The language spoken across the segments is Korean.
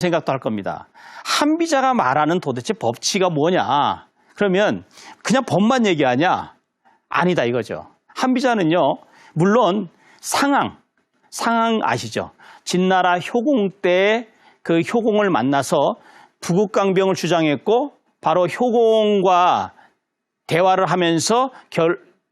생각도 할 겁니다. 한비자가 말하는 도대체 법치가 뭐냐? 그러면 그냥 법만 얘기하냐? 아니다 이거죠. 한비자는요, 물론 상황 아시죠? 진나라 효공 때 그 효공을 만나서 부국강병을 주장했고 바로 효공과 대화를 하면서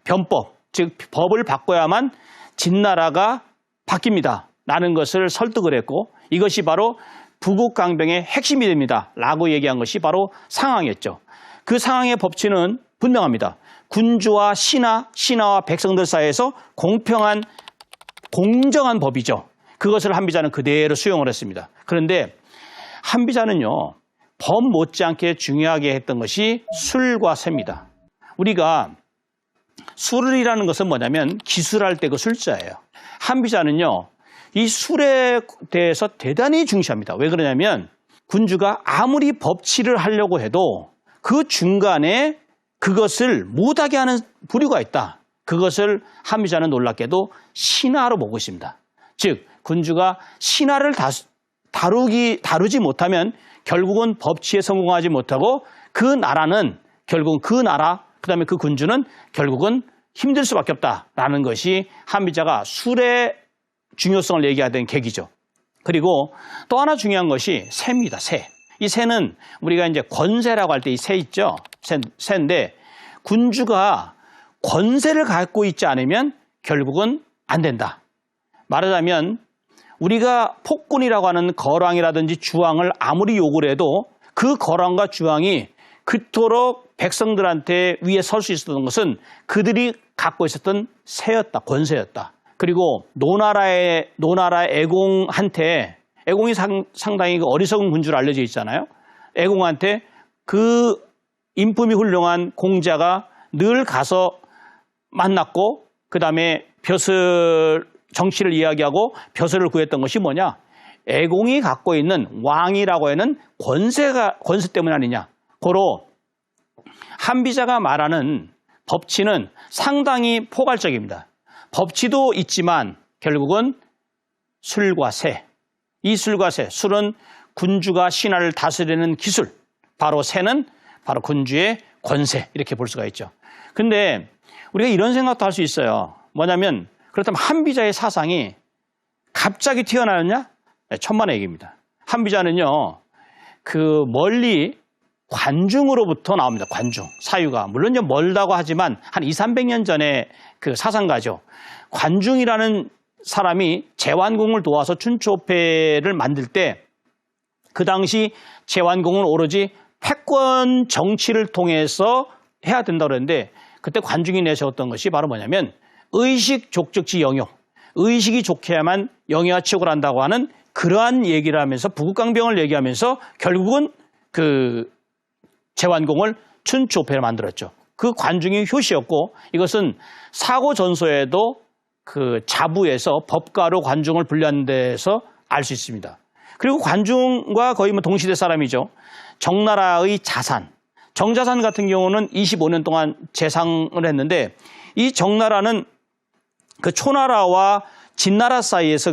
변법, 즉 법을 바꿔야만 진나라가 바뀝니다. 라는 것을 설득을 했고 이것이 바로 부국강병의 핵심이 됩니다. 라고 얘기한 것이 바로 상황이었죠. 그 상황의 법치는 분명합니다. 군주와 신하와 백성들 사이에서 공평한 공정한 법이죠. 그것을 한비자는 그대로 수용을 했습니다. 그런데 한비자는요, 법 못지않게 중요하게 했던 것이 술과 새입니다. 우리가 술이라는 것은 뭐냐면 기술할 때 그 술자예요. 한비자는요, 이 술에 대해서 대단히 중시합니다. 왜 그러냐면 군주가 아무리 법치를 하려고 해도 그 중간에 그것을 못하게 하는 부류가 있다. 그것을 한비자는 놀랍게도 신하로 보고 있습니다. 즉 군주가 신하를 다루지 못하면 결국은 법치에 성공하지 못하고 그 나라는 결국은 그 나라 그다음에 그 군주는 결국은 힘들 수밖에 없다라는 것이 한비자가 술의 중요성을 얘기하던 계기죠. 그리고 또 하나 중요한 것이 새입니다. 새. 이 새는 우리가 이제 권세라고 할 때 이 새 있죠. 새인데 군주가 권세를 갖고 있지 않으면 결국은 안 된다. 말하자면 우리가 폭군이라고 하는 거랑이라든지 주왕을 아무리 욕을 해도 그 거랑과 주왕이 그토록 백성들한테 위에 설 수 있었던 것은 그들이 갖고 있었던 새였다. 권세였다. 그리고 노나라의 애공한테 애공이 상당히 어리석은 군주로 알려져 있잖아요. 애공한테 그 인품이 훌륭한 공자가 늘 가서 만났고 그다음에 정치를 이야기하고 벼슬을 구했던 것이 뭐냐? 애공이 갖고 있는 왕이라고 하는 권세 때문 아니냐? 고로 한비자가 말하는 법치는 상당히 포괄적입니다. 법치도 있지만 결국은 술과 새. 이 술과 새. 술은 군주가 신하를 다스리는 기술. 바로 새는 바로 군주의 권세. 이렇게 볼 수가 있죠. 근데 우리가 이런 생각도 할 수 있어요. 뭐냐면 그렇다면 한비자의 사상이 갑자기 튀어나왔냐? 네, 천만의 얘기입니다. 한비자는요, 그 멀리 관중으로부터 나옵니다. 관중, 사유가. 물론 좀 멀다고 하지만 한 200~300년 전에 그 사상가죠. 관중이라는 사람이 제완공을 도와서 춘추호패를 만들 때 그 당시 제완공은 오로지 패권 정치를 통해서 해야 된다고 그랬는데 그때 관중이 내세웠던 것이 바로 뭐냐면 의식 족적지 영효. 의식이 좋게야만 영예와 치욕을 한다고 하는 그러한 얘기를 하면서 부국강병을 얘기하면서 결국은 그 제완공을 춘추호패를 만들었죠. 그 관중이 효시였고 이것은 사고전서에도 그 자부에서 법가로 관중을 분류한 데서 알 수 있습니다. 그리고 관중과 거의 뭐 동시대 사람이죠. 정나라의 자산. 정자산 같은 경우는 25년 동안 재상을 했는데 이 정나라는 그 초나라와 진나라 사이에서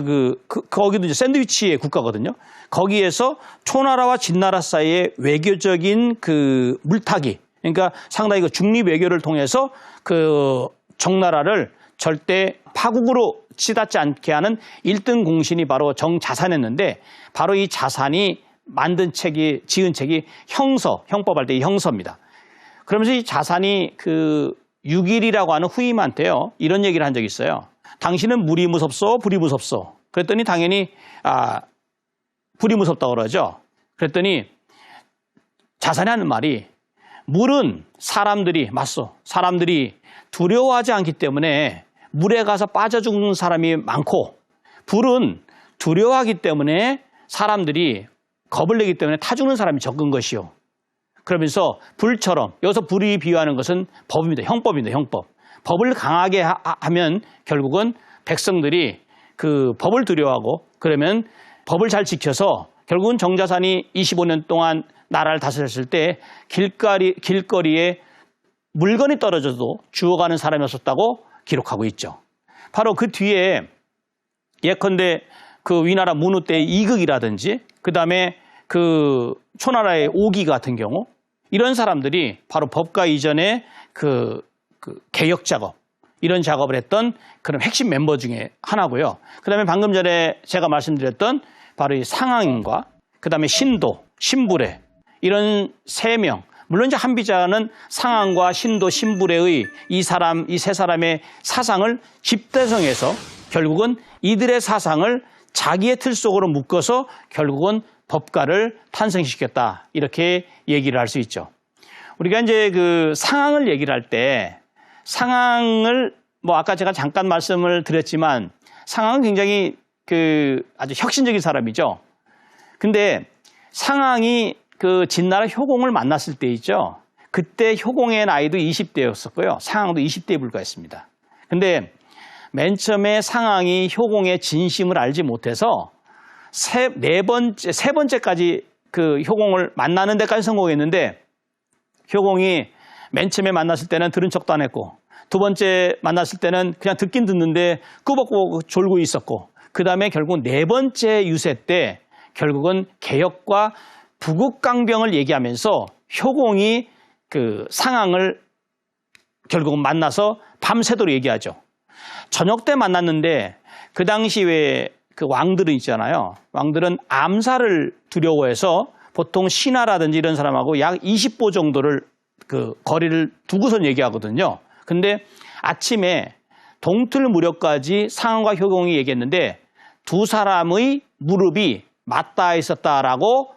거기도 이제 샌드위치의 국가거든요. 거기에서 초나라와 진나라 사이의 외교적인 그 물타기. 그러니까 상당히 그 중립 외교를 통해서 그 정나라를 절대 파국으로 치닫지 않게 하는 1등 공신이 바로 정자산이었는데 바로 이 자산이 지은 책이 형법할 때 이 형서입니다. 그러면서 이 자산이 그 육일이라고 하는 후임한테요, 이런 얘기를 한 적이 있어요. 당신은 물이 무섭소, 불이 무섭소. 그랬더니 당연히, 불이 무섭다고 그러죠. 그랬더니 자산이 하는 말이 물은 사람들이 두려워하지 않기 때문에 물에 가서 빠져 죽는 사람이 많고 불은 두려워하기 때문에 사람들이 겁을 내기 때문에 타 죽는 사람이 적은 것이요. 그러면서 불처럼 여기서 불이 비유하는 것은 법입니다. 형법입니다. 형법. 법을 강하게 하면 결국은 백성들이 그 법을 두려워하고 그러면 법을 잘 지켜서 결국은 정자산이 25년 동안 나라를 다스렸을 때 길거리에 물건이 떨어져도 주워가는 사람이 없었다고 기록하고 있죠. 바로 그 뒤에 예컨대 그 위나라 문후 때의 이극이라든지 그다음에 그 초나라의 오기 같은 경우 이런 사람들이 바로 법과 이전의 그 개혁 작업 이런 작업을 했던 그런 핵심 멤버 중에 하나고요. 그다음에 방금 전에 제가 말씀드렸던 바로 이 상황인과 그다음에 신도, 신불의 이런 세 명. 물론 이제 한비자는 상황과 신도, 신불의 이 세 사람의 사상을 집대성해서 결국은 이들의 사상을 자기의 틀 속으로 묶어서 결국은 법가를 탄생시켰다. 이렇게 얘기를 할 수 있죠. 우리가 이제 그 상황을 얘기를 할 때 상황을 뭐 아까 제가 잠깐 말씀을 드렸지만 상황은 굉장히 그 아주 혁신적인 사람이죠. 근데 상황이 그 진나라 효공을 만났을 때 있죠. 그때 효공의 나이도 20대였었고요. 상황도 20대에 불과했습니다. 근데 맨 처음에 상황이 효공의 진심을 알지 못해서 세 번째까지 그 효공을 만나는 데까지 성공했는데 효공이 맨 처음에 만났을 때는 들은 척도 안 했고 두 번째 만났을 때는 그냥 듣긴 듣는데 꾸벅꾸벅 졸고 있었고 그 다음에 결국 네 번째 유세 때 결국은 개혁과 부국강병을 얘기하면서 효공이 그 상황을 결국은 만나서 밤새도록 얘기하죠. 저녁 때 만났는데 그 당시 왜 그 왕들은 있잖아요. 왕들은 암살을 두려워해서 보통 신하라든지 이런 사람하고 약 20보 정도를 그 거리를 두고선 얘기하거든요. 근데 아침에 동틀 무렵까지 상황과 효공이 얘기했는데 두 사람의 무릎이 맞닿아 있었다라고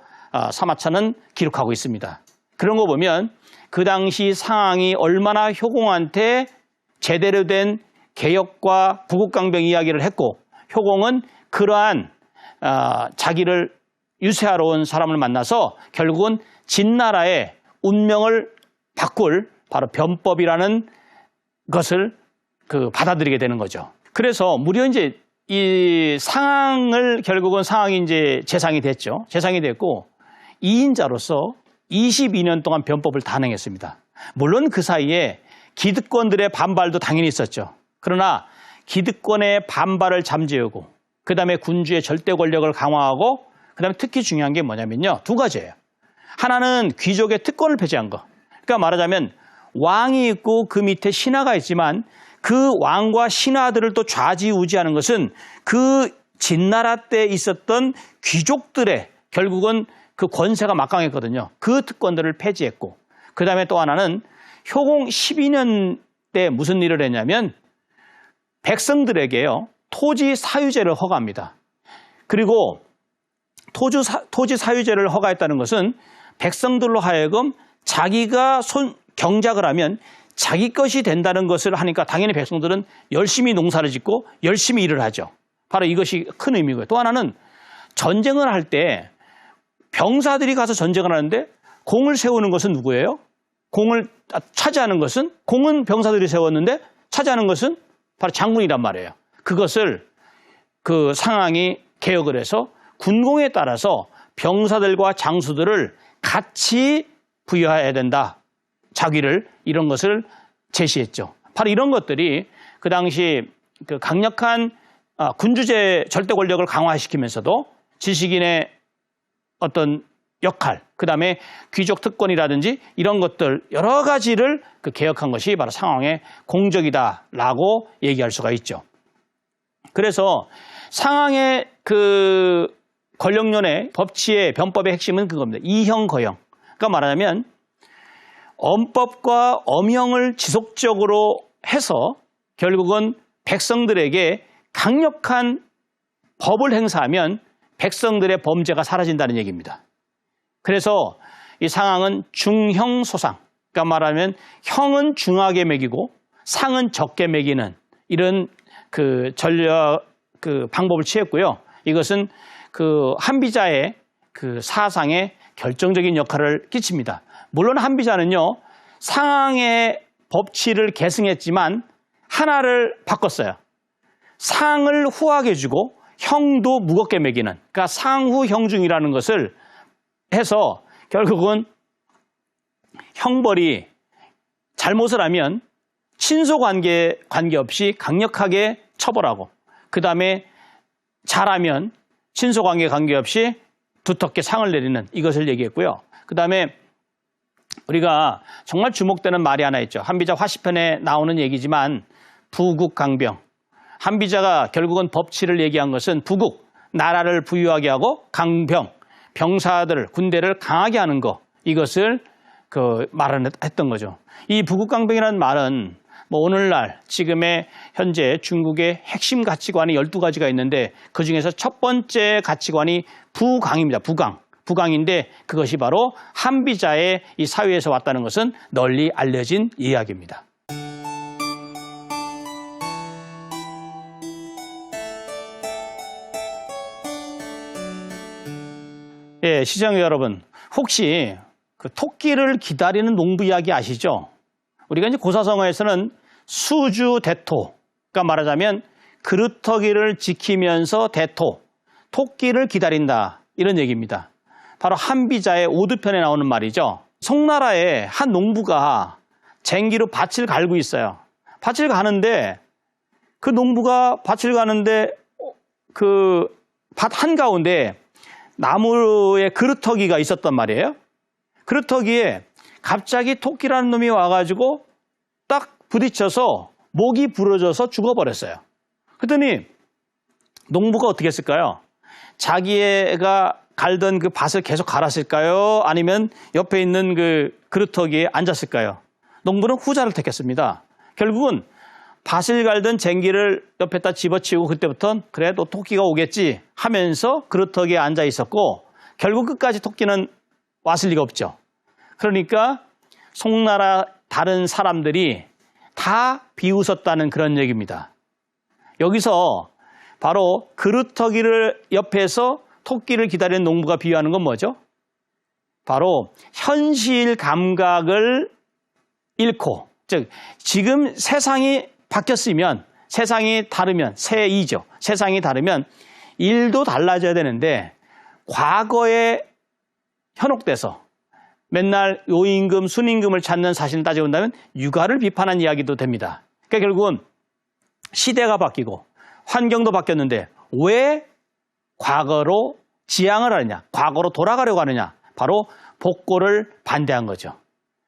사마차는 기록하고 있습니다. 그런 거 보면 그 당시 상황이 얼마나 효공한테 제대로 된 개혁과 부국강병 이야기를 했고 효공은 그러한 자기를 유세하러 온 사람을 만나서 결국은 진나라의 운명을 바꿀 바로 변법이라는 것을 받아들이게 되는 거죠. 그래서 무려 이제 이 상황을 결국은 상황이 이제 재상이 됐죠. 재상이 됐고 2인자로서 22년 동안 변법을 단행했습니다. 물론 그 사이에 기득권들의 반발도 당연히 있었죠. 그러나 기득권의 반발을 잠재우고 그 다음에 군주의 절대 권력을 강화하고 그 다음에 특히 중요한 게 뭐냐면요. 두 가지예요. 하나는 귀족의 특권을 폐지한 거. 그러니까 말하자면 왕이 있고 그 밑에 신하가 있지만 그 왕과 신하들을 또 좌지우지하는 것은 그 진나라 때 있었던 귀족들의 결국은 그 권세가 막강했거든요. 그 특권들을 폐지했고 그 다음에 또 하나는 효공 12년 때 무슨 일을 했냐면 백성들에게요. 토지 사유제를 허가합니다. 그리고 토지 사유제를 허가했다는 것은 백성들로 하여금 자기가 경작을 하면 자기 것이 된다는 것을 하니까 당연히 백성들은 열심히 농사를 짓고 열심히 일을 하죠. 바로 이것이 큰 의미고요. 또 하나는 전쟁을 할 때 병사들이 가서 전쟁을 하는데 공을 세우는 것은 누구예요? 공을 차지하는 것은 공은 병사들이 세웠는데 차지하는 것은 바로 장군이란 말이에요. 그것을 그 상황이 개혁을 해서 군공에 따라서 병사들과 장수들을 같이 부여해야 된다. 자기를 이런 것을 제시했죠. 바로 이런 것들이 그 당시 그 강력한 군주제 절대 권력을 강화시키면서도 지식인의 어떤 역할, 그 다음에 귀족 특권이라든지 이런 것들 여러 가지를 그 개혁한 것이 바로 상황의 공적이다라고 얘기할 수가 있죠. 그래서 상황의 그 권력론의 법치의 변법의 핵심은 그겁니다. 이형거형. 그러니까 말하자면 엄법과 엄형을 지속적으로 해서 결국은 백성들에게 강력한 법을 행사하면 백성들의 범죄가 사라진다는 얘기입니다. 그래서 이 상황은 중형소상. 그러니까 말하면 형은 중하게 매기고 상은 적게 매기는 이런 그 전략 그 방법을 취했고요. 이것은 그 한비자의 그 사상에 결정적인 역할을 끼칩니다. 물론 한비자는요, 상황의 법치를 계승했지만 하나를 바꿨어요. 상을 후하게 주고 형도 무겁게 매기는, 그러니까 상후 형중이라는 것을 해서 결국은 형벌이 잘못을 하면 친소 관계없이 강력하게 처벌하고 그 다음에 잘하면 친소 관계없이 두텁게 상을 내리는 이것을 얘기했고요. 그 다음에 우리가 정말 주목되는 말이 하나 있죠. 한비자 화시편에 나오는 얘기지만 부국강병. 한비자가 결국은 법치를 얘기한 것은 부국, 나라를 부유하게 하고 강병, 병사들, 군대를 강하게 하는 것. 이것을 말을 했던 거죠. 이 부국강병이라는 말은 뭐 오늘날 지금의 현재 중국의 핵심 가치관이 12가지가 있는데 그중에서 첫 번째 가치관이 부강입니다. 부강인데 그것이 바로 한비자의 이 사회에서 왔다는 것은 널리 알려진 이야기입니다. 예, 시청자 여러분, 혹시 그 토끼를 기다리는 농부 이야기 아시죠? 우리가 이제 고사성어에서는 수주대토, 그러니까 말하자면 그루터기를 지키면서 대토, 토끼를 기다린다 이런 얘기입니다. 바로 한비자의 오두편에 나오는 말이죠. 송나라의 한 농부가 쟁기로 밭을 갈고 있어요. 밭을 가는데 그 농부가 밭을 가는데 그 밭 한가운데 나무의 그루터기가 있었단 말이에요. 그루터기에 갑자기 토끼라는 놈이 와가지고 딱 부딪혀서 목이 부러져서 죽어버렸어요. 그랬더니 농부가 어떻게 했을까요? 자기가 갈던 그 밭을 계속 갈았을까요? 아니면 옆에 있는 그 그루터기에 앉았을까요? 농부는 후자를 택했습니다. 결국은 밭을 갈던 쟁기를 옆에다 집어치우고 그때부터는 그래도 토끼가 오겠지 하면서 그루터기에 앉아 있었고 결국 끝까지 토끼는 왔을 리가 없죠. 그러니까 송나라 다른 사람들이 다 비웃었다는 그런 얘기입니다. 여기서 바로 그루터기를 옆에서 토끼를 기다리는 농부가 비유하는 건 뭐죠? 바로 현실 감각을 잃고, 즉 지금 세상이 바뀌었으면, 세상이 다르면, 새이죠. 세상이 다르면 일도 달라져야 되는데 과거에 현혹돼서 맨날 요임금, 순임금을 찾는 사실을 따져본다면 육아를 비판한 이야기도 됩니다. 그러니까 결국은 시대가 바뀌고 환경도 바뀌었는데 왜 과거로 지향을 하느냐, 과거로 돌아가려고 하느냐, 바로 복고를 반대한 거죠.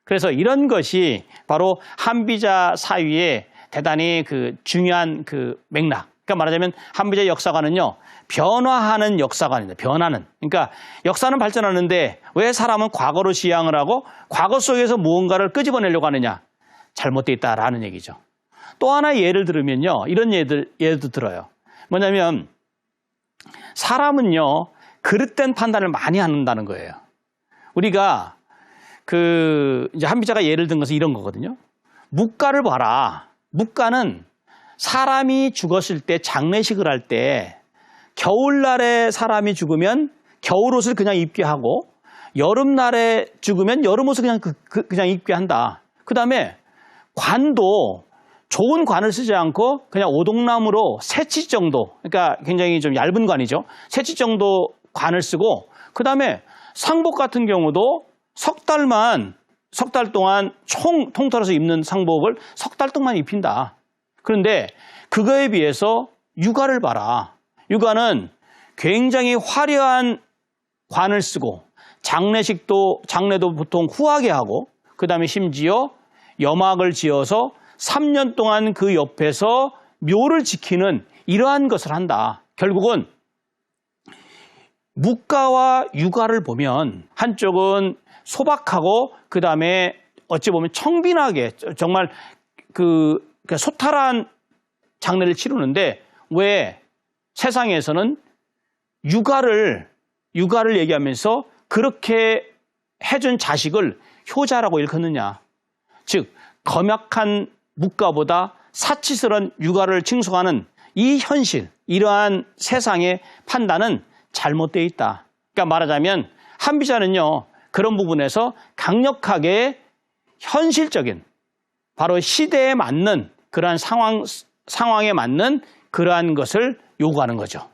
그래서 이런 것이 바로 한비자 사위의 대단히 중요한 맥락. 그러니까 말하자면 한비자 역사관은요, 변화하는 역사관입니다. 변화는. 그러니까 역사는 발전하는데 왜 사람은 과거로 지향을 하고 과거 속에서 무언가를 끄집어내려고 하느냐? 잘못되어 있다라는 얘기죠. 또 하나 예를 들으면요, 이런 예도 들어요. 뭐냐면 사람은요, 그릇된 판단을 많이 한다는 거예요. 우리가 이제 한비자가 예를 든 것은 이런 거거든요. 묵가를 봐라. 묵가는 사람이 죽었을 때 장례식을 할 때 겨울날에 사람이 죽으면 겨울옷을 그냥 입게 하고 여름날에 죽으면 여름옷을 그냥 입게 한다. 그 다음에 관도 좋은 관을 쓰지 않고 그냥 오동나무로 새치 정도, 그러니까 굉장히 좀 얇은 관이죠. 새치 정도 관을 쓰고, 그 다음에 상복 같은 경우도 석 달 동안 통틀어서 입는 상복을 석 달 동안 입힌다. 그런데 그거에 비해서 육아를 봐라. 육아는 굉장히 화려한 관을 쓰고 장례도 보통 후하게 하고, 그 다음에 심지어 염악을 지어서 3년 동안 그 옆에서 묘를 지키는 이러한 것을 한다. 결국은 묵가와 육아를 보면 한쪽은 소박하고 그 다음에 어찌 보면 청빈하게 정말 소탈한 장례를 치르는데 왜 세상에서는 육아를 얘기하면서 그렇게 해준 자식을 효자라고 일컫느냐. 즉 검약한 묵가보다 사치스러운 육아를 칭송하는 이 현실, 이러한 세상의 판단은 잘못되어 있다. 그러니까 말하자면 한비자는요, 그런 부분에서 강력하게 현실적인, 바로 시대에 맞는 그러한 상황에 맞는 그러한 것을 요구하는 거죠.